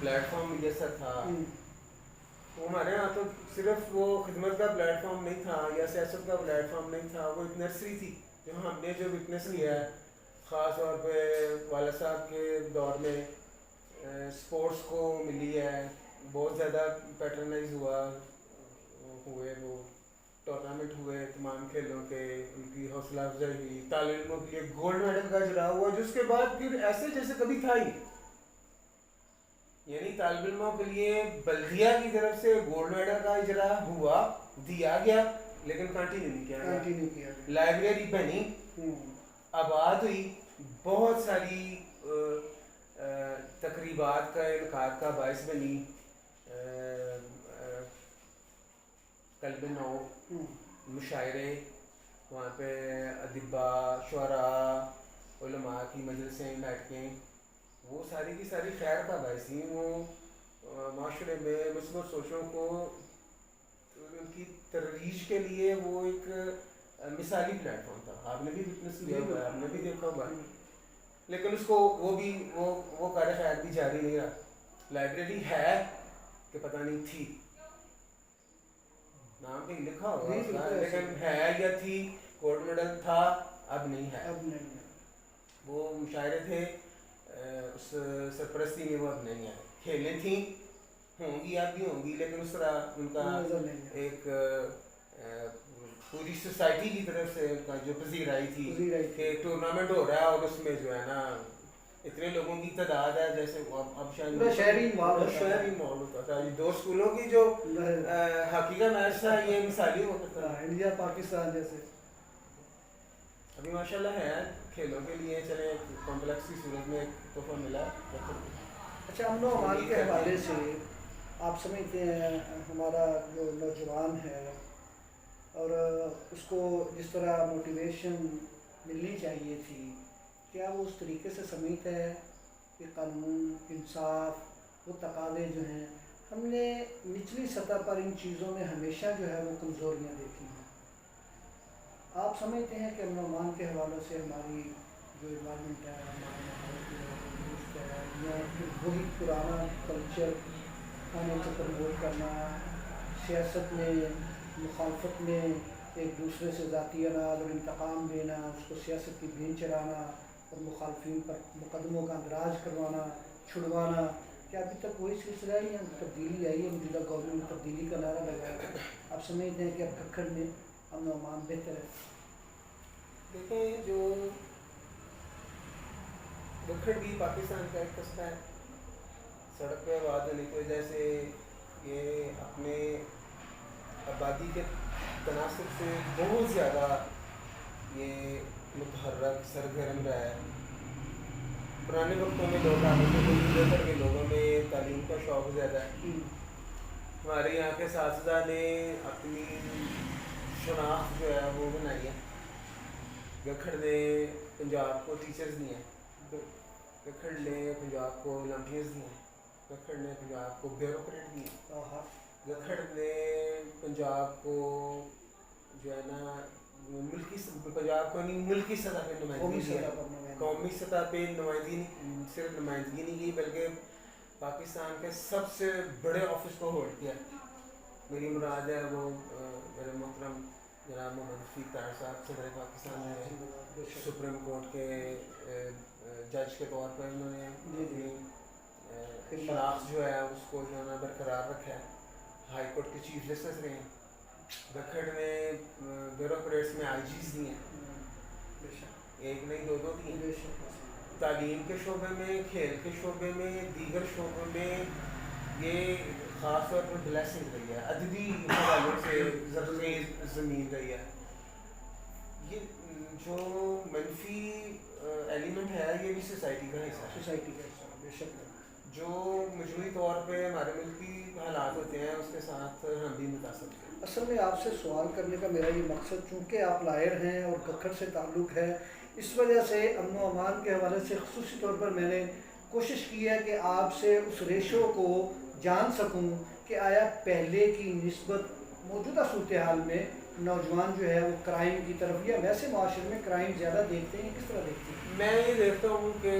Plate form میسر تھا. وہ ہمارے یہاں تو صرف وہ خدمت کا پلیٹ فارم نہیں تھا یا سیاست کا پلیٹ فارم نہیں تھا, وہ ایک نرسری تھی جو ہم نے جو وٹنس کیا ہے خاص طور پہ والد صاحب کے دور میں. اسپورٹس کو ملی ہے, بہت زیادہ پیٹرنائز ہوئے وہ ٹورنامنٹ ہوئے تمام کھیلوں کے, ان کی حوصلہ افزائی ہوئی, طالب علموں کے لیے گولڈ میڈل کا اجرا ہوا, جس کے بعد پھر ایسے جیسے کبھی تھا ہی, یعنی طالب علموں کے لیے بلدیہ کی طرف سے گولڈ میڈل کا اجرا ہوا, دیا گیا, لیکن کنٹینیو نہیں کیا. لائبریری بنی, آباد ہوئی, بہت ساری تقریبات کا انعقاد کا باعث بنی, قلب نو, مشاعرے, وہاں پہ ادباء, شعراء, علماء کی مجلسیں, بیٹھیں, وہ ساری کی ساری خیر کا باعث تھیں. وہ معاشرے میں مثبت سوچوں کو ان کی ترویج کے لیے وہ ایک مثالی پلیٹ فارم تھا. آپ نے بھی وٹنس کیا ہوا ہے, آپ نے بھی دیکھا ہوا ہے, لیکن اس کو وہ کار خیر بھی جاری نہیں رہا. لائبریری ہے کہ پتہ نہیں تھی, نام کہیں لکھا ہوگا لیکن ہے یا تھی, گولڈ میڈل تھا, اب نہیں ہے. وہ مشاعرے تھے, اس سرپرستی میں وہ اب نہیں ہے. کھیلیں تھیں, ہوں گی, اب بھی ہوں گی, لیکن اس طرح ان کا ایک پوری سوسائٹی کی طرف سے ان کا جو پذیرائی تھی کہ ٹورنامنٹ ہو رہا ہے اور اس میں جو ہے نا اتنے لوگوں کی تعداد ہے, جیسے اب شہری ماحول ہوتا تھا. 2 اسکولوں کی جو ہاکی کا میچ تھا, یہ مثالی ہوتا تھا انڈیا پاکستان جیسے. ابھی ماشاءاللہ ہے کھیلوں کے لیے, چلے کمپلیکس کی صورت میں ایک تحفہ ملا. اچھا, امن و امان کے حوالے سے آپ سمجھتے ہیں ہمارا جو نوجوان ہے اور اس کو جس طرح موٹیویشن ملنی چاہیے تھی, کیا وہ اس طریقے سے سمجھتا ہے کہ قانون, انصاف, وہ تقاضے جو ہیں, ہم نے نچلی سطح پر ان چیزوں میں ہمیشہ جو ہے وہ کمزوریاں دیکھی ہیں. آپ سمجھتے ہیں کہ امن و امان کے حوالے سے ہماری جو انوائرمنٹ ہے, ہمارا یا پھر وہی پرانا کلچر ہمیں کو پروموٹ کرنا, سیاست میں مخالفت میں ایک دوسرے سے ذاتی اناج اور انتقام دینا, اس کو سیاست کی بھین چڑھانا اور مخالفین پر مقدموں کا اندراج کروانا, چھڑوانا, کیا ابھی تک وہی سلسلہ ہے یا تبدیلی آئی ہے؟ موجودہ گورنمنٹ نے تبدیلی کا نعرہ لگایا, آپ سمجھتے ہیں کہ اب ککھڑ میں امن و امان بہتر ہے؟ دیکھیں, جو ککھڑ بھی پاکستان کا ایک قصبہ ہے, سڑک پہ آباد ہونے کی وجہ سے یہ اپنے آبادی کے تناسب سے بہت زیادہ یہ متحرک سرگرم رہا ہے. پرانے وقتوں میں لوگ آتے تھے, زیادہ تر کے لوگوں میں تعلیم کا شوق زیادہ ہے. ہمارے یہاں کے اساتذہ نے اپنی شناخت جو ہے وہ بنائی ہے. ککھڑ نے پنجاب کو ٹیچرز دیے ہیں, ککھڑ نے پنجاب کو والنٹیئرز دیے ہیں, ککھڑ نے پنجاب کو بیوروکریٹ دیے, ککھڑ نے پنجاب کو جو ہے نا پنجاب کو نہیں ملکی سطح پہ نمائندگی دی ہے. قومی سطح پہ نمائندگی نہیں, صرف نمائندگی نہیں کی بلکہ پاکستان کے سب سے بڑے آفس کو ہولڈ کیا. میری مراد ہے وہ میرے محترم جناب محمد رفیق طاہر صاحب, صدر پاکستان ہے, سپریم کورٹ کے جج کے طور پر انہوں نے اپنی شناخت جو ہے اس کو جو ہے نا برقرار رکھا ہے. ہائی کورٹ کے چیف جسٹس رہے ہیں. ککھڑ نے بیوروکریٹس میں آئی جیز دی ہیں, ایک نہیں 2 دی ہیں. تعلیم کے شعبے میں, کھیل کے شعبے میں, دیگر شعبوں میں یہ خاص طور پر بلیسنگ رہی ہے. ادبی حوالے سے زرخیز زمین رہی ہے. یہ جو منفی ایلیمنٹ ہے یہ بھی سوسائٹی کا حصہ ہے. بے شک جو مجموعی طور پہ ہمارے ملک کی حالات ہوتے ہیں اس کے ساتھ ہم بھی متاثر ہیں. اصل میں آپ سے سوال کرنے کا میرا یہ مقصد, چونکہ آپ لائر ہیں اور ککھڑ سے تعلق ہے, اس وجہ سے امن و امان کے حوالے سے خصوصی طور پر میں نے کوشش کی ہے کہ آپ سے اس ریشو کو جان سکوں کہ آیا پہلے کی نسبت موجودہ صورتحال میں نوجوان جو ہے وہ کرائم کی طرف یا ویسے معاشرے میں کرائم زیادہ دیکھتے ہیں, کس طرح دیکھتے ہیں؟ میں یہ دیکھتا ہوں کہ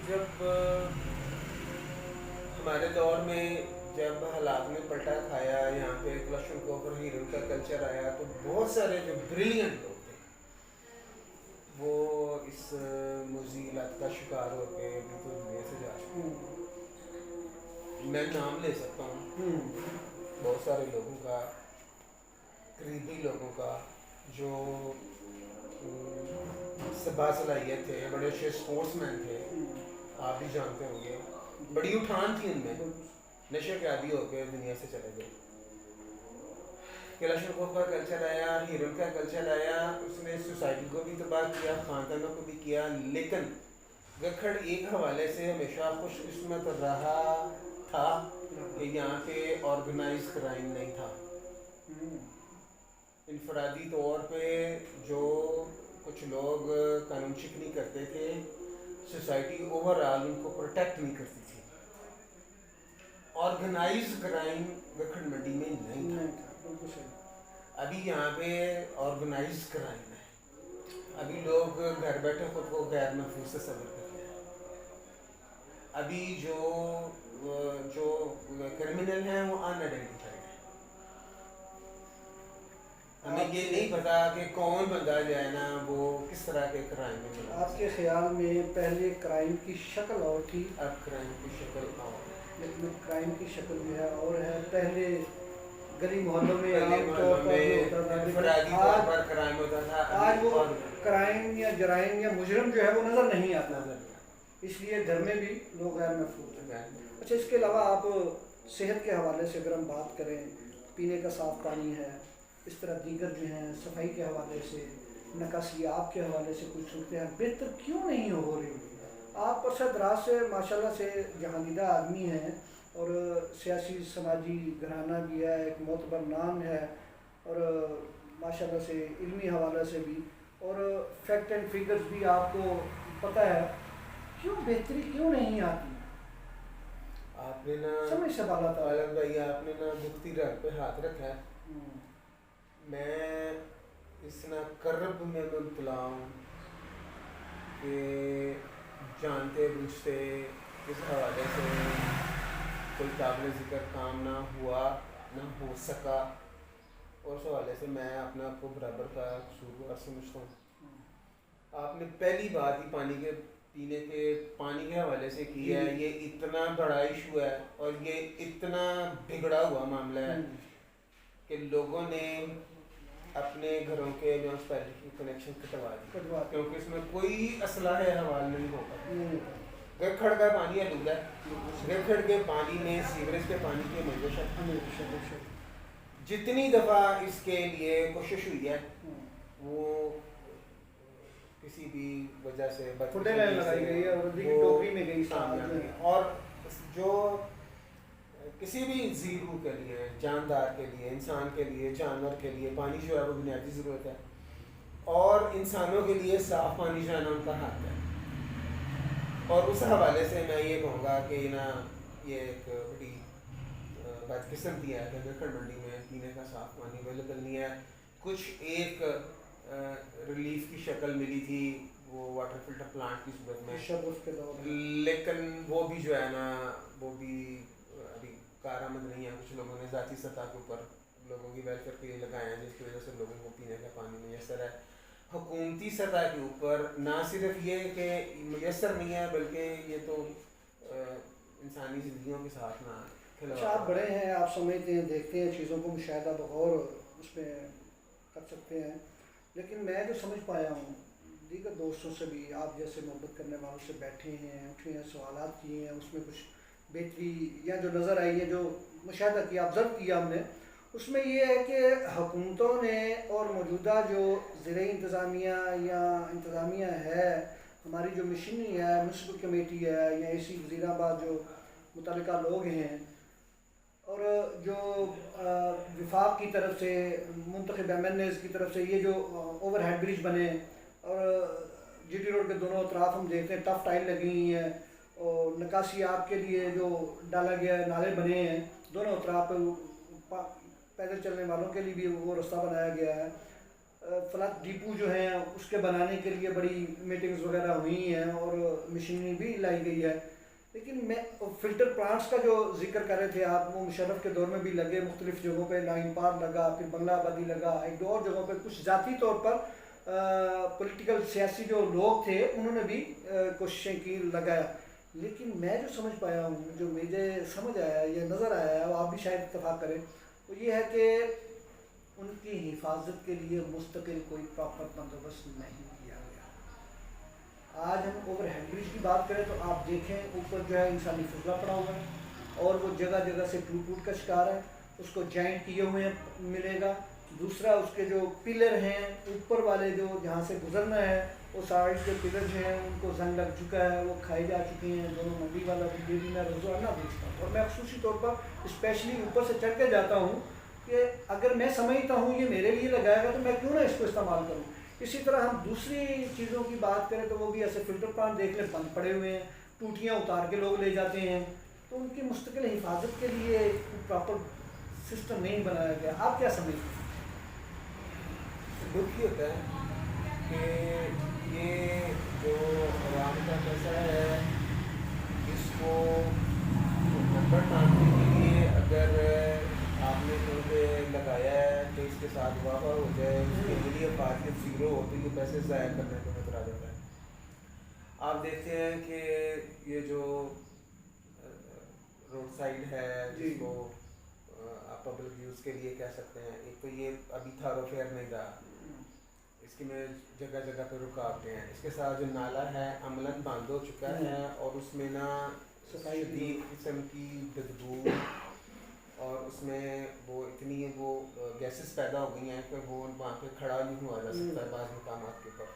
جب ہمارے دور میں جب حالات نے پلٹا کھایا، یہاں پہ کلاشنکوف اور ہیرو کا کلچر آیا، تو بہت سارے جو بریلینٹ لوگ تھے وہ اس موذی لت کا شکار ہو کے بالکل دنیا سے جا چکے ہیں۔ میں نام لے سکتا ہوں بہت سارے لوگوں کا، قریبی لوگوں کا، جو باصلاحیت تھے، بڑے اچھے اسپورٹس مین تھے، آپ بھی جانتے ہوں گے، بڑی اٹھان تھی ان میں، نشے کے عادی ہو کے دنیا سے چلے گئے۔ کلاشنکوف کا کلچر آیا، ہیرون کا کلچر آیا، اس نے سوسائٹی کو بھی تباہ کیا، خاندانوں کو بھی کیا، لیکن گکھڑ ایک حوالے سے ہمیشہ خوش قسمت رہا تھا کہ یہاں پہ آرگنائز کرائم نہیں تھا۔ انفرادی طور پہ جو کچھ لوگ قانون شکنی کرتے تھے، سوسائٹی اوور آل ان کو پروٹیکٹ نہیں کرتی تھی۔ آرگنائز کرائم گکھڑ منڈی میں نہیں تھا۔ ابھی یہاں پہ آرگنائز کرائم ہے، ابھی لوگ گھر بیٹھے خود کو غیر محفوظ تصور کرتے ہیں۔ ابھی جو کرمنل ہیں وہ ان آئیڈینٹیفائڈ ہیں۔ ہمیں یہ نہیں پتا کہ کون بندہ جو ہے نا وہ کس طرح کے کرائم میں ملوث۔ آپ کے خیال میں پہلے کرائم کی شکل اور تھی، اب کرائم کی شکل اور، لیکن کرائم کی شکل جو ہے اور ہے۔ پہلے گلی محلوں میں عام طور محلوں پر میں ہوتا تھا، انفرادی طور پر کرائم ہوتا تھا، آج وہ کرائم یا جرائم یا مجرم جو ہے وہ نظر نہیں آتا، نظر اس لیے گھر میں بھی لوگ غیر محفوظ ہیں۔ نہیں۔ اچھا، اس کے علاوہ آپ صحت کے حوالے سے اگر ہم بات کریں، پینے کا صاف پانی ہے، اس طرح دیگر جو ہیں صفائی کے حوالے سے، نکاسیات کے حوالے سے کچھ صورتحال بہتر کیوں نہیں ہو رہی؟ آپ عرصہ دراز سے ماشاءاللہ سے جہاندیدہ آدمی ہیں اور سیاسی سماجی گھرانہ بھی ہے، ایک معتبر نام ہے، اور ماشاءاللہ سے علمی حوالے سے بھی، اور فیکٹ اینڈ فگرز بھی آپ کو پتہ ہے، کیوں بہتری کیوں نہیں آتی؟ آپ نے نا سمجھ سے بالا تھا عالم بھائی، آپ نے نا دکھتی رگ پہ ہاتھ رکھا ہے۔ میں اس نا کرب میں مبتلا ہوں کہ جانتے بوجھتے اس حوالے سے کوئی قابل ذکر کام نہ ہوا، نہ ہو سکا، اور اس حوالے سے میں اپنے آپ کو برابر کا قصوروار سمجھتا ہوں۔ آپ نے پہلی بات ہی پانی کے پینے کے پانی کے حوالے سے کی ہے۔ یہ اتنا بڑا ایشو ہے اور یہ اتنا بگڑا ہوا معاملہ ہے کہ لوگوں نے اپنے گھروں کے میونسپیلٹی کی کنیکشن کٹوا دی، کیونکہ اس میں کوئی اصلاح حوال نہیں ہوگا۔ گکھڑ کا پانی آلودہ ہے، گکھڑ کے پانی میں سیوریج کے پانی کی مشق، جتنی دفعہ اس کے لیے کوشش ہوئی ہے وہ کسی بھی وجہ سے لگائی گئی ہے اور ٹوکری میں گئی سامنے، اور جو کسی بھی زیرو کے لیے، جاندار کے لیے، انسان کے لیے، جانور کے لیے پانی جو ہے وہ بنیادی ضرورت ہے، اور انسانوں کے لیے صاف پانی جو ہے نا ان کا حق ہے۔ اور اس حوالے سے میں یہ کہوں گا کہ نا یہ ایک بڑی بدقسمتی ہے کہ گکھڑ منڈی میں پینے کا صاف پانی اویلیبل نہیں ہے۔ کچھ ایک ریلیف کی شکل ملی تھی وہ واٹر فلٹر پلانٹ کی صورت میں، لیکن وہ بھی جو ہے نا وہ بھی ابھی کارآمد نہیں ہے۔ کچھ لوگوں نے ذاتی سطح کے اوپر لوگوں کی ویلفیئر کے لیے لگائے ہیں، جس کی وجہ سے لوگوں کو پینے کا پانی میسر ہے۔ حکومتی سطح کے اوپر نہ صرف یہ کہ میسر نہیں ہے، بلکہ یہ تو انسانی زندگیوں کے ساتھ نہ اچھا، آپ بڑے ہیں، آپ سمجھتے ہیں، دیکھتے ہیں چیزوں کو، مشاہدہ بغور اس میں کر سکتے ہیں، لیکن میں جو سمجھ پایا ہوں دیگر دوستوں سے بھی، آپ جیسے محبت کرنے والوں سے بیٹھے ہیں، اٹھے ہیں، سوالات کیے ہیں، اس میں کچھ بہتری یا جو نظر آئی ہے، جو مشاہدہ کیا، آبزرو کیا ہم نے، اس میں یہ ہے کہ حکومتوں نے اور موجودہ جو زرعی انتظامیہ یا انتظامیہ ہے، ہماری جو مشینری ہے، میونسپل کمیٹی ہے یا ایسی وزیر آباد جو متعلقہ لوگ ہیں، اور جو وفاق کی طرف سے منتخب ایم این ایز کی طرف سے یہ جو اوور ہیڈ برج بنے، اور جی ٹی روڈ کے دونوں اطراف ہم دیکھتے ہیں ٹف ٹائل لگی ہوئی ہیں، اور نکاسیات کے لیے جو ڈالا گیا ہے، نالے بنے ہیں دونوں اطراف پہ، پیدل چلنے والوں کے لیے بھی وہ راستہ بنایا گیا ہے۔ فلک ڈیپو جو ہیں اس کے بنانے کے لیے بڑی میٹنگز وغیرہ ہوئی ہیں اور مشینری بھی لائی گئی ہے، لیکن میں فلٹر پلانٹس کا جو ذکر کر رہے تھے آپ، وہ مشرف کے دور میں بھی لگے مختلف جگہوں پہ، لائن پار لگا، پھر بنگلہ آبادی لگا، ایک دو اور جگہوں پہ کچھ ذاتی طور پر پولیٹیکل سیاسی جو لوگ تھے انہوں نے بھی کوششیں کی، لگایا. لیکن میں جو سمجھ پایا ہوں، جو مجھے سمجھ آیا یا نظر آیا ہے، وہ آپ بھی شاید اتفاق کریں، وہ یہ ہے کہ ان کی حفاظت کے لیے مستقل کوئی پراپر بندوبست نہیں کیا گیا. آج ہم اوور ہیڈ برج کی بات کریں تو آپ دیکھیں اوپر جو ہے انسانی فضلہ پڑا ہوا ہے اور وہ جگہ جگہ سے ٹوٹ کا شکار ہے، اس کو جوائنٹ کیے ہوئے ملے گا. دوسرا اس کے جو پلر ہیں اوپر والے جو جہاں سے گزرنا ہے، وہ سائڈ کے پلر جو ہیں ان کو زنگ لگ چکا ہے، وہ کھائے جا چکے ہیں. دونوں منڈی والا بھی میں روزانہ دیکھتا ہوں اور میں خصوصی طور پر اسپیشلی اوپر سے چڑھ کے جاتا ہوں کہ اگر میں سمجھتا ہوں یہ میرے لیے لگائے گا تو میں کیوں نہ اس کو استعمال کروں. اسی طرح ہم دوسری چیزوں کی بات کریں تو وہ بھی ایسے فلٹر پلانٹ دیکھ لیں بند پڑے ہوئے ہیں، ٹوٹیاں اتار کے لوگ لے جاتے ہیں، تو ان کی مستقل حفاظت کے لیے پراپر سسٹم نہیں بنایا گیا. آپ کیا سمجھتے ہیں؟ دکھ یہ ہوتا ہے کہ یہ جو عوام کا پیسہ ہے اس کو نمبر ٹاننے کے لیے اگر آپ نے کہیں پہ لگایا ہے تو اس کے ساتھ واقع ہو جائے، اس کے لیے افادیت زیرو ہو تو یہ پیسے ضائع کرنے کو نظر آ جاتا ہے. آپ دیکھتے ہیں کہ یہ جو روڈ سائڈ ہے جس کو آپ پبلک یوز کے لیے کہہ سکتے ہیں، ایک تو یہ ابھی تھاروفیئر نہیں رہا، اس کی میں جگہ جگہ پہ رکاوٹیں ہیں. اس کے ساتھ جو نالا ہے عملاً بند ہو چکا ہے اور اس میں نا شدید قسم کی بدبو اور اس میں وہ اتنی وہ گیسز پیدا ہو گئی ہیں کہ وہ وہاں پہ کھڑا نہیں ہوا جا سکتا ہے بعض مقامات کے اوپر.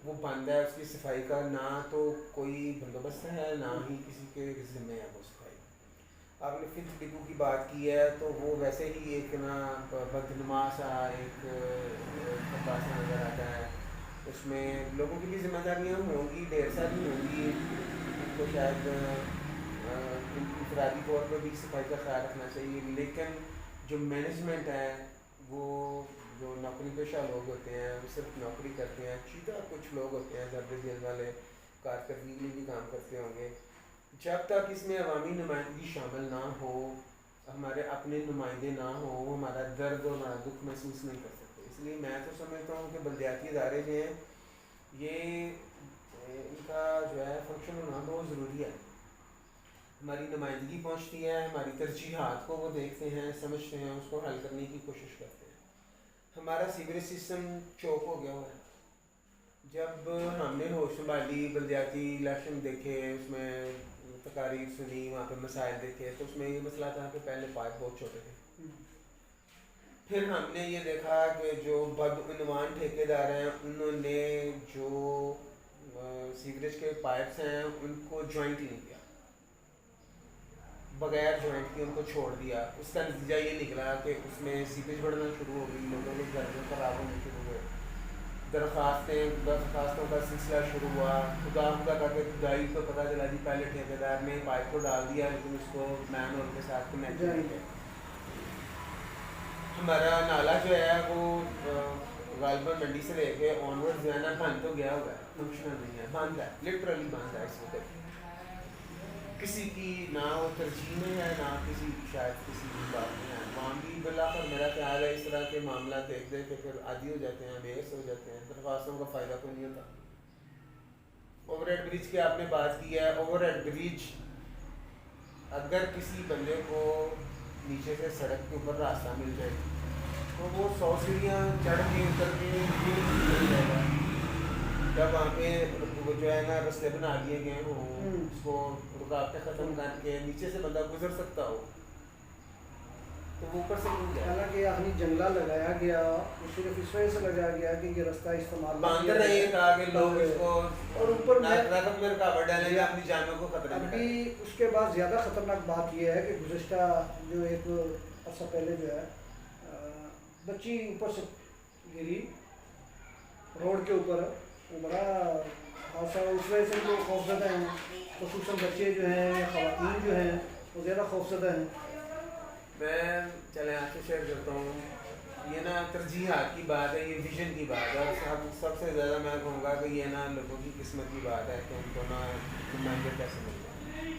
وہ بند ہے، اس کی صفائی کا نہ تو کوئی بندوبست ہے نہ ہی کسی کے ذمہ ہے وہ صفائی. آپ نے فلٹر ڈپو کی بات کی ہے تو وہ ویسے ہی ایک نا بدنما سا ایک خطاسا نظر آتا ہے. اس میں لوگوں کی بھی ذمہ داریاں ہوں گی، ڈھیر ساری ہوں گی، ان کو شاید انفرادی طور پر بھی صفائی کا خیال رکھنا چاہیے. لیکن جو مینجمنٹ ہے وہ جو نوکری پیشہ لوگ ہوتے ہیں وہ صرف نوکری کرتے ہیں. چیدہ کچھ لوگ ہوتے ہیں درد دل والے کارکردگی بھی کام کرتے ہوں گے. جب تک اس میں عوامی نمائندگی شامل نہ ہو، ہمارے اپنے نمائندے نہ ہوں، وہ ہمارا درد اور ہمارا دکھ محسوس نہیں کر سکتے. اس لیے میں تو سمجھتا ہوں کہ بلدیاتی ادارے جو ہیں یہ ان کا جو ہے فنکشن ہونا بہت ضروری ہے. ہماری نمائندگی پہنچتی ہے، ہماری ترجیحات کو وہ دیکھتے ہیں، سمجھتے ہیں، اس کو حل کرنے کی کوشش کرتے ہیں. ہمارا سیوریج سسٹم چوک ہو گیا ہوا ہے. جب ہم نے ہوش سنبھالی، بلدیاتی الیکشن دیکھے، اس میں تقاریر سنی، وہاں پہ مسائل دیکھے تو اس میں یہ مسئلہ تھا کہ پہلے پائپ بہت چھوٹے تھے. پھر ہم نے یہ دیکھا کہ جو بدعنوان ٹھیکیدار ہیں انہوں نے جو سیوریج کے پائپس ہیں ان کو جوائنٹ نہیں کیا، بغیر جوائنٹ کے ان کو چھوڑ دیا. اس کا نتیجہ یہ نکلا کہ اس میں سیوریج بڑھنا شروع ہو گئی، لوگوں کے گھر میں خراب ہونے شروع ہوئے، درخواستوں کا سلسلہ شروع ہوا. خدا کر کے کھدائی تو پتہ چلا جی پہلے ٹھیکیدار نے پائپ کو ڈال دیا لیکن اس کو مین ہول کے ساتھ کنیکٹ نہیں کیا. ہمارا نالا جو ہے وہ غالباً منڈی سے لے کے آنورڈ جو ہے نا بند تو گیا ہوا ہے، فنکشنل نہیں ہے، بند ہے، لٹرلی بند ہے. اس وقت کسی کی نہ وہ ترجیح میں ہے نہ کسی شاید کسی کی بات میں ہے. وہاں بھی بالآخر میرا خیال ہے اس طرح کے معاملات دیکھ دیکھ کے پھر عادی ہو جاتے ہیں، بےحس ہو جاتے ہیں، درخواستوں کا فائدہ کوئی نہیں ہوتا. اوور ہیڈ برج کی آپ نے بات کی ہے. اوور ہیڈ برج اگر کسی بندے کو نیچے سے سڑک کے اوپر راستہ مل جائے تو وہ 100 سیڑھیاں چڑھ کے اتر کے مل جائے گا. جب وہاں پہ وہ جو ہے نا رستے بنا دیے گئے ہوں، اس کو رکاوٹیں ختم کر کے نیچے سے بندہ گزر سکتا ہو تو وہ اوپر سے مل جائے. حالانکہ آخری جنگلہ لگایا گیا وہ صرف اس وجہ سے لگایا گیا کہ یہ رستہ استعمال باندھ نہیں تھا کہ لوگ اس کو اور اوپر ٹریفک میں رکاوٹ ڈالیں یا اپنی جانوں کو خطرے میں ڈالیں. ابھی اس کے بعد زیادہ خطرناک بات یہ ہے کہ گزشتہ جو ایک عرصہ پہلے جو ہے بچی اوپر سے گری روڈ کے اوپر، وہ بڑا حادثہ. اس وجہ سے جو خوفزدہ ہیں خصوصاً بچے جو ہیں، خواتین جو ہیں وہ زیادہ خوفزدہ ہیں. میں چلیں آپ سے شیئر کرتا ہوں، یہ نا ترجیحات کی بات ہے، یہ ویژن کی بات ہے. اور سب سے زیادہ میں کہوں گا کہ یہ نا لوگوں کی قسمت کی بات ہے کہ ان کو نا نمائندے کیسے مل جائیں.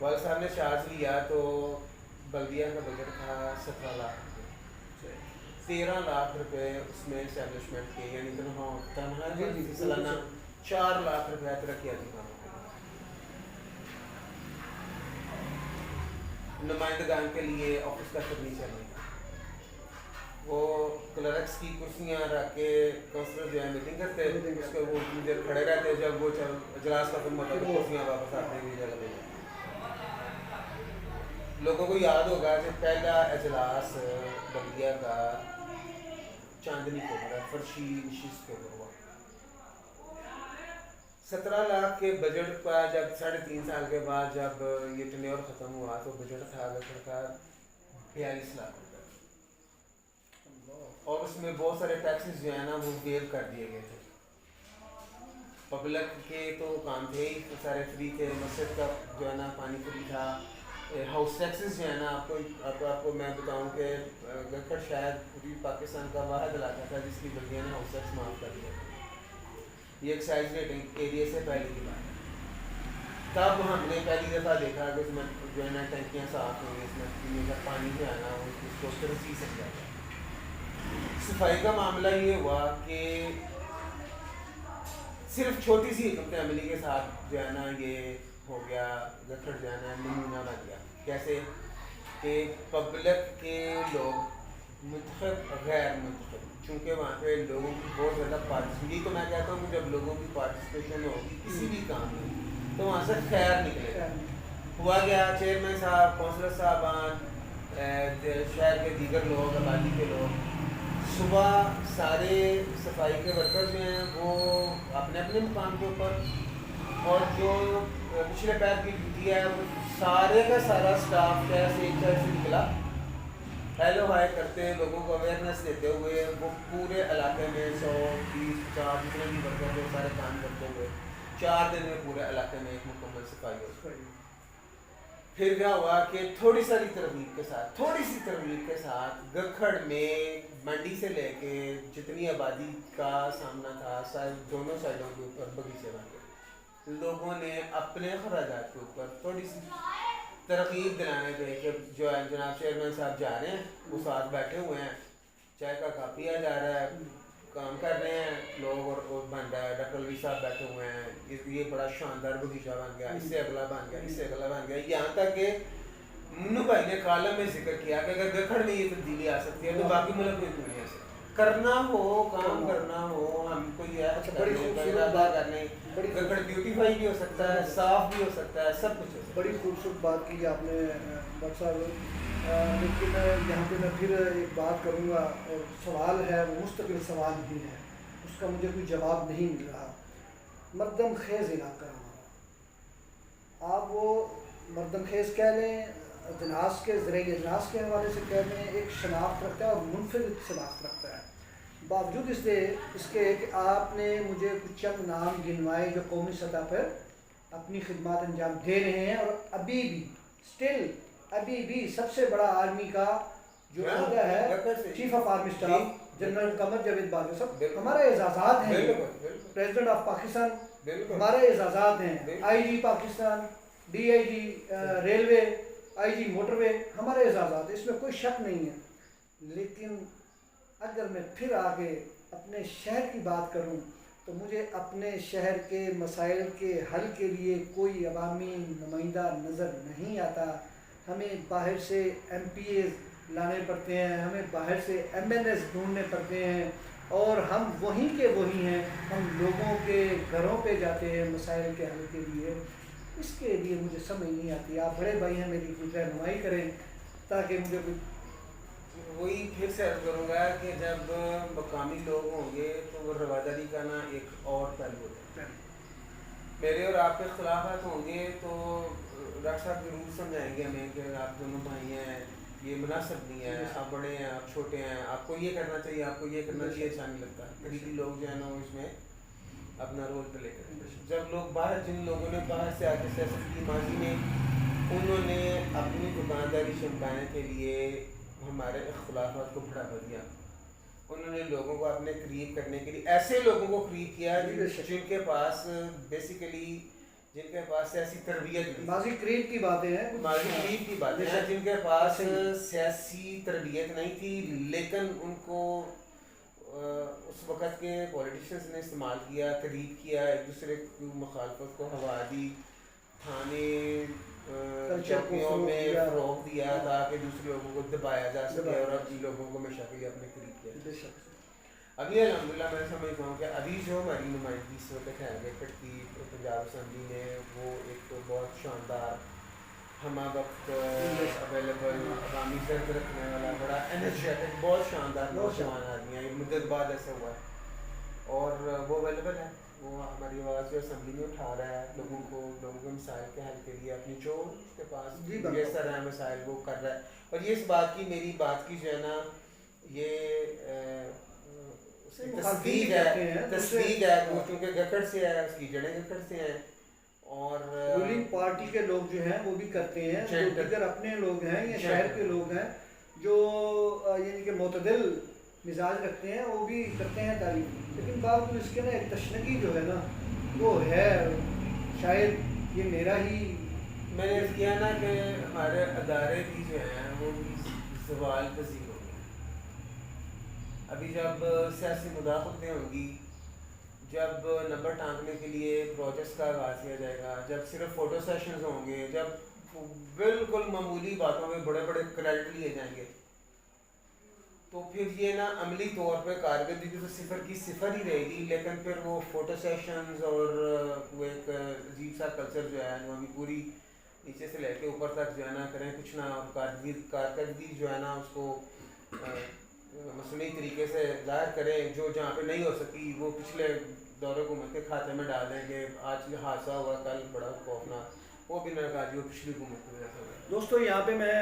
والد صاحب نے چارج لیا تو بلدیہ کا بجٹ تھا 17 لاکھ روپے، 13 لاکھ روپے اس میں اسٹیبلشمنٹ کے، یعنی تنہا سالانہ 4 لاکھ روپے ترقیاتی کاموں کے نمائندگان کے لیے آفس کا فرنیچر نہیں تھا. وہ کلرکس کی کرسیاں رکھ کے کونسلر جو ہے میٹنگ کرتے اس کے وہ مجھے کھڑے رہتے، جب وہ اجلاس ختم ہوتا تو کرسیاں واپس آتے ہیں جگہ پہ. لوگوں کو یاد ہوگا کہ پہلا اجلاس بلدیہ کا چاندنی کے اوپر فرشی نشست کے اوپر ہوا. 17 لاکھ کے بجٹ کا جب 3.5 سال کے بعد جب یہ ٹینیور ختم ہوا تو بجٹ تھا کا 42 لاکھ روپے، اور اس میں بہت سارے ٹیکسز جو ہے نا وہ ویو کر دیے گئے تھے. پبلک کے تو کام تھے ہی سارے فری تھے، مسجد کا جو ہے نا پانی فری تھا. ہاؤس ٹیکسز جو ہے نا آپ کو میں بتاؤں کہ گکھڑ شاید پوری پاکستان کا واحد علاقہ تھا جس کی بلدیہ نے ہاؤس ٹیکس معاف کر دیا. یہ ایکسائز ریٹنگ ایریا سے پہلے کی بات ہے. تب ہم نے پہلی دفعہ دیکھا کہ اس میں جو ہے نا ٹینکیاں صاف ہوں گی، اس میں پینے کا پانی جو ہے نا اس کو ترسی سک جاتا ہے. صفائی کا معاملہ یہ ہوا کہ صرف چھوٹی سی حکمت عملی کے ساتھ جو ہے نا یہ ہو گیا، گکھڑ جو ہے نا نمونہ بن گیا. کیسے کہ پبلک کے لوگ منتخب غیر منتخب، چونکہ وہاں پہ لوگوں کی بہت زیادہ پارٹیسپیشن، تو میں کہتا ہوں کہ جب لوگوں کی پارٹیسپیشن ہوگی کسی بھی کام میں تو وہاں سے خیر نکلے گا. ہوا گیا چیئرمین صاحب، کونسلر صاحبان، شہر کے دیگر لوگ، آبادی کے لوگ، صبح سارے صفائی کے ورکر جو ہیں وہ اپنے اپنے مقام کے اوپر، اور جو پچھلے پیر کی ڈیوٹی ہے وہ سارے کا سارا اسٹاف سے ایک طرح سے نکلا، ہیلو ہائی کرتے لوگوں کو اویئرنیس دیتے ہوئے. وہ پورے علاقے میں 100 20 50 جتنے بھی ورکر جو سارے کام کرتے ہوئے 4 دن میں پورے علاقے میں ایک مکمل صفائی ہو. پھر کیا ہوا کہ تھوڑی سی ترغیب کے ساتھ گکھڑ میں منڈی سے لے کے جتنی آبادی کا سامنا تھا دونوں سائڈوں کے اوپر بغیچے بن گئے. لوگوں نے اپنے اخراجات کے اوپر تھوڑی سی ترغیب دلانے کے کہ جو ہے جناب چیئرمین صاحب جا رہے ہیں، وہ ساتھ بیٹھے ہوئے ہیں، چائے کا کپ پیا جا رہا ہے، کام کر رہے ہیں لوگ، اور بن رہا ہے. ڈاکٹر علی صاحب بیٹھے ہوئے ہیں، یہ بڑا شاندار بغیچہ بن گیا، اس سے اگلا بن گیا، اس سے اگلا بن گیا. یہاں تک کہ منو بھائی نے کالم میں ذکر کیا کہ اگر گکھڑ میں یہ تبدیلی آ سکتی ہے تو باقی ملک میں کیوں نہیں آ سکتی. کرنا ہو، کام کرنا ہو، ہم کو یہ ارادہ کرنے، گکھڑ بیوٹیفائی بھی ہو سکتا ہے، صاف بھی ہو سکتا ہے، سب کچھ ہو سکتا ہے. بڑی خوبصورت بات کی آپ نے ڈاکٹر صاحب. لیکن یہاں پہ میں پھر ایک بات کروں گا، اور سوال ہے وہ مستقل سوال بھی ہے، اس کا مجھے کوئی جواب نہیں مل رہا. مردم خیز علاقہ ہمارا، آپ وہ مردم خیز کہہ لیں، اجناس کے ذریعے اجناس کے حوالے سے کہہ لیں، ایک شناخت رکھتا ہے اور منفرد شناخت رکھتا ہے. باوجود اس کے کہ آپ نے مجھے کچھ چند نام گنوائے جو قومی سطح پر اپنی خدمات انجام دے رہے ہیں، اور ابھی بھی سب سے بڑا آرمی کا جو عہدہ ہے chief of army staff general Qamar Javed Bajwa صاحب، ہمارے اعزازات ہیں. پریزیڈنٹ آف پاکستان ہمارے اعزازات ہیں. I G Pakistan, D I G railway, I G motorway, ہمارے اعزازات، اس میں کوئی شک نہیں ہے. لیکن اگر میں پھر آگے اپنے شہر کی بات کروں تو مجھے اپنے شہر کے مسائل کے حل کے لیے کوئی عوامی نمائندہ نظر نہیں آتا. ہمیں باہر سے ایم پی ایز لانے پڑتے ہیں، ہمیں باہر سے ایم این ایز ڈھونڈنے پڑتے ہیں، اور ہم وہیں کے وہی ہیں. ہم لوگوں کے گھروں پہ جاتے ہیں مسائل کے حل کے لیے. اس کے لیے مجھے سمجھ نہیں آتی. آپ بڑے بھائی ہیں، میری کچھ رہنمائی کریں تاکہ مجھے کچھ. وہی پھر سے عرض کروں گا کہ جب مقامی لوگ ہوں گے تو وہ رواداری کا نا ایک اور پہلو ہوتا ہے. میرے اور آپ کے اختلافات ہوں گے تو ڈاکٹر صاحب ضرور سمجھائیں گے ہمیں کہ آپ دونوں بھائی ہیں، یہ مناسب نہیں ہے، آپ بڑے ہیں، آپ چھوٹے ہیں، آپ کو یہ کرنا چاہیے، آپ کو یہ کرنا چاہیے. اچھا نہیں لگتا. قریبی لوگ جو ہے نا وہ اس میں اپنا رول پلے کریں. جب لوگ باہر، جن لوگوں نے باہر سے آ کے سیاست کی ماضی میں انہوں نے اپنی دکانداری چمکانے کے لیے ہمارے اختلافات کو بڑھاوا دیا. انہوں نے لوگوں کو اپنے قریب کرنے کے لیے ایسے لوگوں کو قریب کیا جن کے پاس بیسیکلی جن کے پاس سیاسی تربیت نہیں، ماضی قریب کی باتیں ہیں، ماضی قریب کی باتیں ہیں، جن کے پاس سیاسی تربیت نہیں تھی، لیکن ان کو اس وقت کے پولیٹیشنز نے استعمال کیا، تحریک کیا، ایک دوسرے کی مخالفت کو ہوا دی، تھانے چوکیوں میں فروغ دیا تاکہ دوسرے لوگوں کو دبایا جا سکے اور اب لوگوں کو ہمیشہ کے لیے اپنے قریب کیا۔ ابھی الحمدللہ میں سمجھتا ہوں کہ ابھی جو ہماری نمائندگی اس وقت ہے گٹھڑ کی پنجاب اسمبلی میں، وہ ایک تو بہت شاندار، ہمہ وقت اویلیبل، عوامی درد رکھنے والا، بڑا انرجیٹک، بہت شاندار نوجوان آدمی ہے، ایک مدت بعد ایسا ہوا ہے، اور وہ اویلیبل ہے، وہ ہماری آواز جو اسمبلی میں اٹھا رہا ہے، لوگوں کے مسائل کے حل کے لیے اپنی جو اس کے پاس میسر ہے مسائل وہ کر رہا ہے، اور یہ اس بات کی میری بات کی جو ہے نا یہ تصدیق ہے کیونکہ گکڑ سے ہے، اس کی جڑیں گکڑ سے ہیں، اور رولنگ پارٹی کے لوگ جو ہیں وہ بھی کرتے ہیں، جو دیگر اپنے لوگ ہیں یا شہر کے لوگ ہیں جو یعنی کہ معتدل مزاج رکھتے ہیں وہ بھی کرتے ہیں تعریف، لیکن باوجود اس کے نا ایک تشنگی جو ہے نا وہ ہے، شاید یہ میرا ہی میں نے کیا نا کہ ہمارے ادارے بھی جو ہیں وہ بھی زوال پذیر ہو گئے۔ ابھی جب سیاسی مداخلتیں ہوں گی، جب نمبر ٹانکنے کے لیے پروجیکٹس کا آغاز کیا جائے گا، جب صرف فوٹو سیشنز ہوں گے، جب بالکل معمولی باتوں میں بڑے بڑے کریڈٹ لیے جائیں گے، تو پھر یہ نا عملی طور پہ کارکردگی تو صفر کی صفر ہی رہے گی، لیکن پھر وہ فوٹو سیشنز اور وہ ایک عجیب سا کلچر جو ہے وہ ابھی پوری نیچے سے لے کے اوپر تک جو ہے نا کریں کچھ نہ، کارکردگی جو ہے نا اس کو مصنوعی طریقے سے ظاہر کریں، جو جہاں پہ نہیں ہو سکی وہ پچھلے دور حکومت کے کھاتے میں ڈال دیں کہ آج یہ حادثہ ہوا، کل بڑا خوفناک، وہ بھی میں نے کہا جی وہ پچھلی حکومت کی وجہ سے ہوا۔ دوستو یہاں پہ میں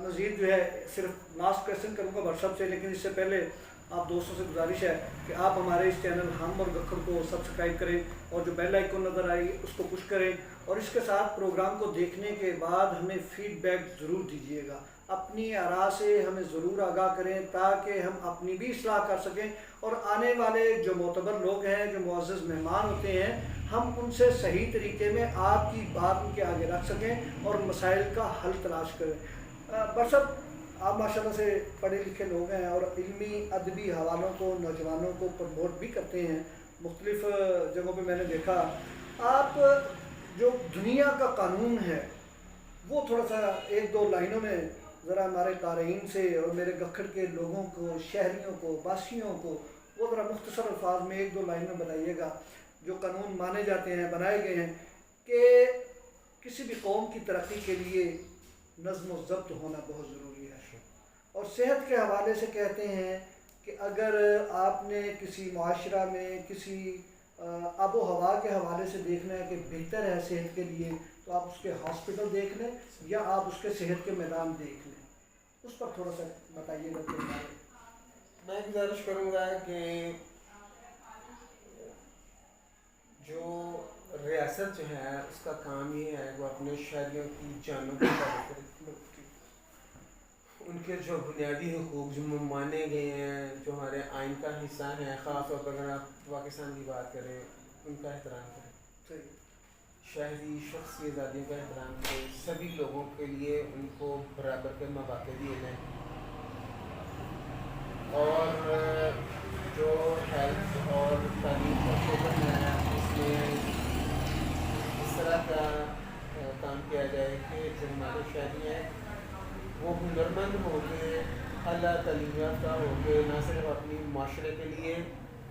مزید جو ہے صرف لاسٹ کویشچن کروں گا واٹس ایپ سے، لیکن اس سے پہلے آپ دوستوں سے گزارش ہے کہ آپ ہمارے اس چینل ہم اور گکھڑ کو سبسکرائب کریں اور جو بیل آئیکن نظر آئی اس کو پش کریں، اور اس کے ساتھ پروگرام کو دیکھنے کے بعد ہمیں فیڈ بیک ضرور دیجیے گا، اپنی آراء سے ہمیں ضرور آگاہ کریں تاکہ ہم اپنی بھی اصلاح کر سکیں، اور آنے والے جو معتبر لوگ ہیں، جو معزز مہمان ہوتے ہیں، ہم ان سے صحیح طریقے میں آپ کی بات ان کے آگے رکھ سکیں اور مسائل کا حل تلاش کریں۔ برسب آپ ماشاءاللہ سے پڑھے لکھے لوگ ہیں اور علمی ادبی حوالوں کو نوجوانوں کو پروموٹ بھی کرتے ہیں، مختلف جگہوں پہ میں نے دیکھا آپ جو دنیا کا قانون ہے وہ تھوڑا سا ایک دو لائنوں میں ذرا ہمارے قارئین سے اور میرے گکھڑ کے لوگوں کو، شہریوں کو، باسیوں کو وہ ذرا مختصر الفاظ میں ایک دو لائن میں بتائیے گا، جو قانون مانے جاتے ہیں، بنائے گئے ہیں کہ کسی بھی قوم کی ترقی کے لیے نظم و ضبط ہونا بہت ضروری ہے، اور صحت کے حوالے سے کہتے ہیں کہ اگر آپ نے کسی معاشرہ میں کسی آب و ہوا کے حوالے سے دیکھنا ہے کہ بہتر ہے صحت کے لیے تو آپ اس کے ہاسپٹل دیکھ لیں یا آپ اس کے صحت کے میدان دیکھ لیں، اس پر تھوڑا سا بتائیے گا۔ میں گزارش کروں گا کہ جو ریاست جو ہے اس کا کام یہ ہے وہ اپنے شہریوں کی جانوں کو حفاظت کرے، ان کے جو بنیادی حقوق جو مانے گئے ہیں، جو ہمارے آئین کا حصہ ہیں، خاص طور پر اگر آپ پاکستان کی بات کریں ان کا احترام کریں، شہری شخصی آزادیوں کا احترام کریں، سبھی لوگوں کے لیے ان کو برابر کے مواقع دیے جائیں، اور جو ہیلتھ اور تعلیم کا شعبہ ہے اس میں اس طرح کا کام کیا جائے کہ جو ہمارے شہری ہیں وہ ہنرمند ہو کے، اعلیٰ تعلیم یافتہ ہو کے نہ صرف اپنی معاشرے کے لیے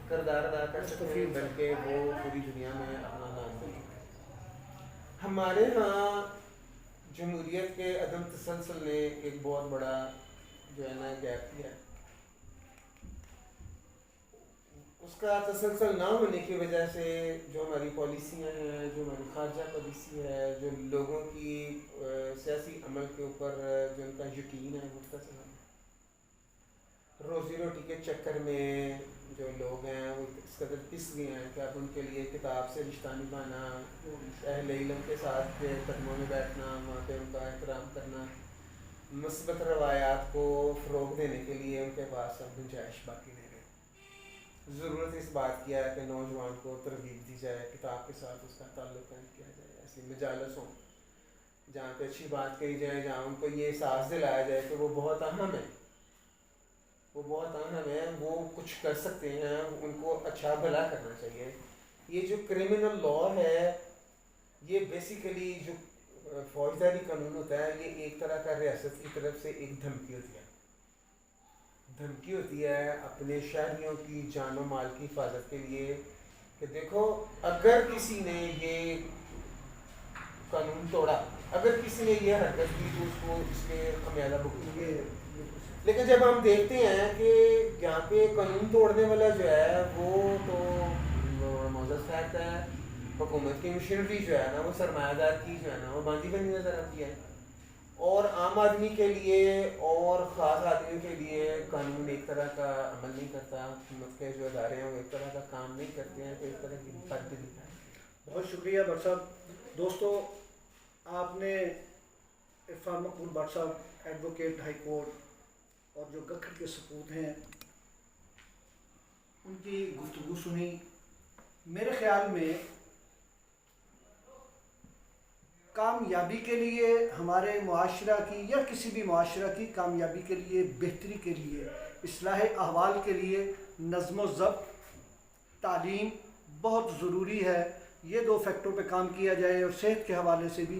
کردار ادا کر سکیں بلکہ وہ پوری دنیا میں اپنا نام دیں۔ ہمارے ہاں جمہوریت کے عدم تسلسل نے ایک بہت بڑا جو ہے نا گیپ دیا، اس کا تسلسل نہ ہونے کی وجہ سے جو ہماری پالیسیاں ہیں، جو ہماری خارجہ پالیسی ہے، جو لوگوں کی سیاسی عمل کے اوپر جو ان کا یقین ہے مختصر ہے، روزی روٹی کے چکر میں جو لوگ ہیں وہ اس قدر پس گئے ہیں کہ اب ان کے لیے کتاب سے رشتہ نبھانا، اہل علم کے ساتھ قدموں میں بیٹھنا، وہاں پہ ان کا احترام کرنا، مثبت روایات کو فروغ دینے کے لیے ان کے پاس اب گنجائش باقی نہیں رہی۔ ضرورت اس بات کی ہے کہ نوجوان کو ترغیب دی جائے، کتاب کے ساتھ اس کا تعلق قائم کیا جائے، ایسی مجالس ہوں جہاں پہ اچھی بات کہی جائے، جہاں ان کو یہ احساس دلایا جائے کہ وہ بہت اہم ہے، وہ بہت اہم ہے، وہ کچھ کر سکتے ہیں، ان کو اچھا بھلا کرنا چاہیے۔ یہ جو کرمنل لا ہے، یہ بیسیکلی جو فوجداری قانون ہوتا ہے، یہ ایک طرح کا ریاست کی طرف سے ایک دھمکی ہوتی ہے، دھمکی ہوتی ہے اپنے شہریوں کی جان و مال کی حفاظت کے لیے کہ دیکھو اگر کسی نے یہ قانون توڑا، اگر کسی نے یہ حرکت کی تو اس کو اس کے خمیازہ بھگتنا ہے۔ لیکن جب ہم دیکھتے ہیں کہ یہاں پہ قانون توڑنے والا جو ہے وہ تو معزز فیکٹ ہے، حکومت کی مشینری جو ہے نا وہ سرمایہ دار کی جو ہے نا وہ باندھی بنی نظر آتی ہے، اور عام آدمی کے لیے اور خاص آدمیوں کے لیے قانون ایک طرح کا عمل نہیں کرتا، حکومت کے جو ادارے ہیں وہ ایک طرح کا کام نہیں کرتے ہیں، تو ایک طرح کی تبدیلی ہے۔ بہت شکریہ بٹ صاحب۔ دوستو، آپ نے عرفان مقبول بٹ صاحب ایڈوکیٹ ہائی کورٹ اور جو گکھڑ کے سپوت ہیں ان کی گفتگو سنی۔ میرے خیال میں کامیابی کے لیے، ہمارے معاشرہ کی یا کسی بھی معاشرہ کی کامیابی کے لیے، بہتری کے لیے، اصلاح احوال کے لیے نظم و ضبط، تعلیم بہت ضروری ہے۔ یہ دو فیکٹروں پہ کام کیا جائے، اور صحت کے حوالے سے بھی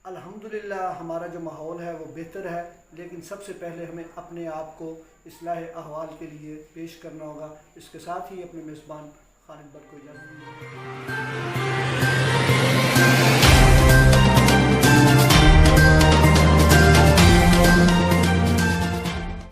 الحمدللہ ہمارا جو ماحول ہے وہ بہتر ہے، لیکن سب سے پہلے ہمیں اپنے آپ کو اصلاح احوال کے لیے پیش کرنا ہوگا۔ اس کے ساتھ ہی اپنے میزبان خالد بٹ کو اجازت دیجیے۔